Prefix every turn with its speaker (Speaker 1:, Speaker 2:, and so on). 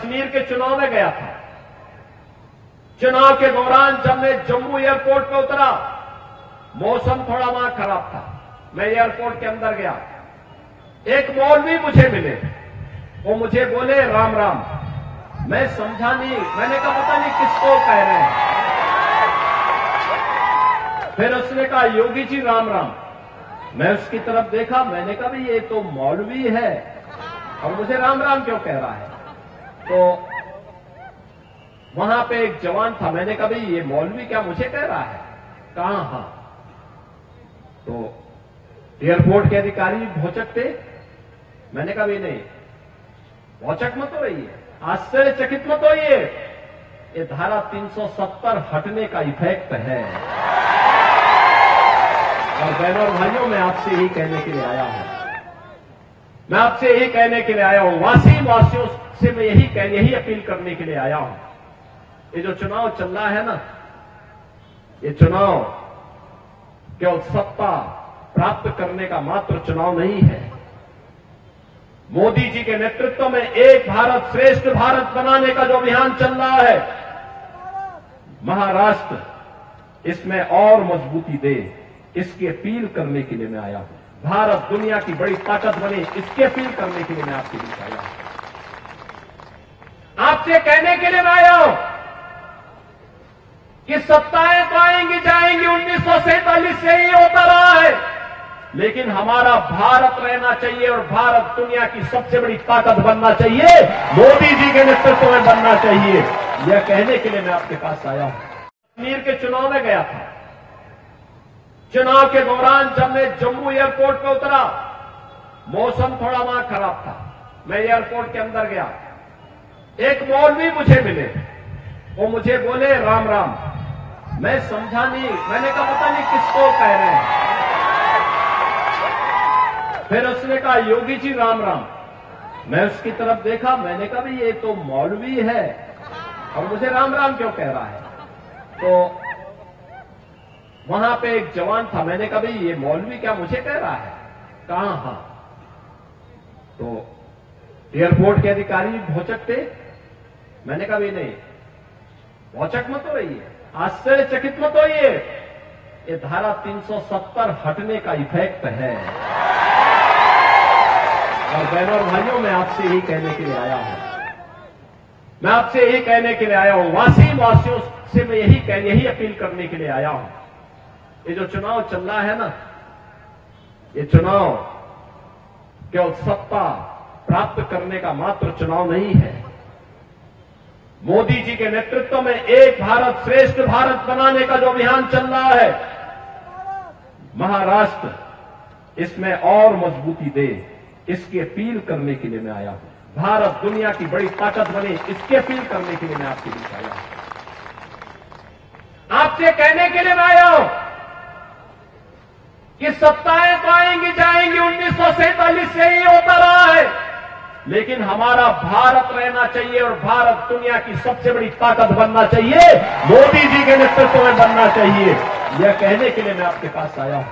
Speaker 1: कश्मीर के चुनाव में गया था। चुनाव के दौरान जब मैं जम्मू एयरपोर्ट पर उतरा, मौसम थोड़ा वहां खराब था। मैं एयरपोर्ट के अंदर गया, एक मौलवी मुझे मिले, वो मुझे बोले राम राम। मैं समझा नहीं, मैंने कहा पता नहीं किसको कह रहे हैं। फिर उसने कहा योगी जी राम राम। मैं उसकी तरफ देखा, मैंने कहा भाई ये तो मौलवी है और मुझे राम राम क्यों कह रहा है। तो वहां पे एक जवान था, मैंने कहा भाई ये मौलवी क्या मुझे कह रहा है। कहा हां। तो एयरपोर्ट के अधिकारी भौचक थे। मैंने कहा भाई नहीं, भौचक मत हो रही है, आश्चर्यचकित मत होइए, ये धारा 370 हटने का इफेक्ट है। और बहनों और भाइयों, मैं आपसे यही कहने के लिए आया हूं, मैं आपसे यही कहने के लिए आया हूं, वासियों से मैं यही अपील करने के लिए आया हूं। ये जो चुनाव चल रहा है ना, ये चुनाव केवल सत्ता प्राप्त करने का मात्र चुनाव नहीं है। मोदी जी के नेतृत्व में एक भारत श्रेष्ठ भारत बनाने का जो अभियान चल रहा है, महाराष्ट्र इसमें और मजबूती दे, इसकी अपील करने के लिए मैं आया हूं। भारत दुनिया की बड़ी ताकत बने, इसकी अपील करने के लिए मैं आपके बीच आया हूं। आपसे कहने के लिए मैं आया हूं कि सत्ताएं तो आएंगी जाएंगी, 1947 से ही होता रहा है, लेकिन हमारा भारत रहना चाहिए और भारत दुनिया की सबसे बड़ी ताकत बनना चाहिए, मोदी जी के नेतृत्व में बनना चाहिए। यह कहने के लिए मैं आपके पास आया हूं। कश्मीर के चुनाव में गया था। चुनाव के दौरान जब मैं जम्मू एयरपोर्ट पर उतरा, मौसम थोड़ा वहां खराब था। मैं एयरपोर्ट के अंदर गया, एक मौलवी मुझे मिले, वो मुझे बोले राम राम। मैं समझा नहीं, मैंने कहा पता नहीं किसको कह रहे हैं। फिर उसने कहा योगी जी राम राम। मैं उसकी तरफ देखा, मैंने कहा भाई ये तो मौलवी है और मुझे राम राम क्यों कह रहा है। तो वहां पे एक जवान था, मैंने कहा भाई ये मौलवी क्या मुझे कह रहा है। कहा हां। तो एयरपोर्ट के अधिकारी भौचक थे। मैंने कहा भाई नहीं, भौचक मत हो रही है, आश्चर्यचकित मत होइए, ये धारा 370 हटने का इफेक्ट है। और बहनों और भाइयों, मैं आपसे यही कहने के लिए आया हूं, मैं आपसे यही कहने के लिए आया हूं, वासियों से मैं यही अपील करने के लिए आया हूं। ये जो चुनाव चल रहा है ना, ये चुनाव केवल सत्ता प्राप्त करने का मात्र चुनाव नहीं है। मोदी जी के नेतृत्व में एक भारत श्रेष्ठ भारत बनाने का जो अभियान चल रहा है, महाराष्ट्र इसमें और मजबूती दे, इसकी अपील करने के लिए मैं आया हूं। भारत दुनिया की बड़ी ताकत बने, इसकी अपील करने के लिए मैं आपके बीच आया हूं। आपसे कहने के लिए मैं आया हूं कि सत्ताएं तो आएंगी जाएंगी, 1947 से ही होता रहा है, लेकिन हमारा भारत रहना चाहिए और भारत दुनिया की सबसे बड़ी ताकत बनना चाहिए, मोदी जी के नेतृत्व में बनना चाहिए। यह कहने के लिए मैं आपके पास आया हूं।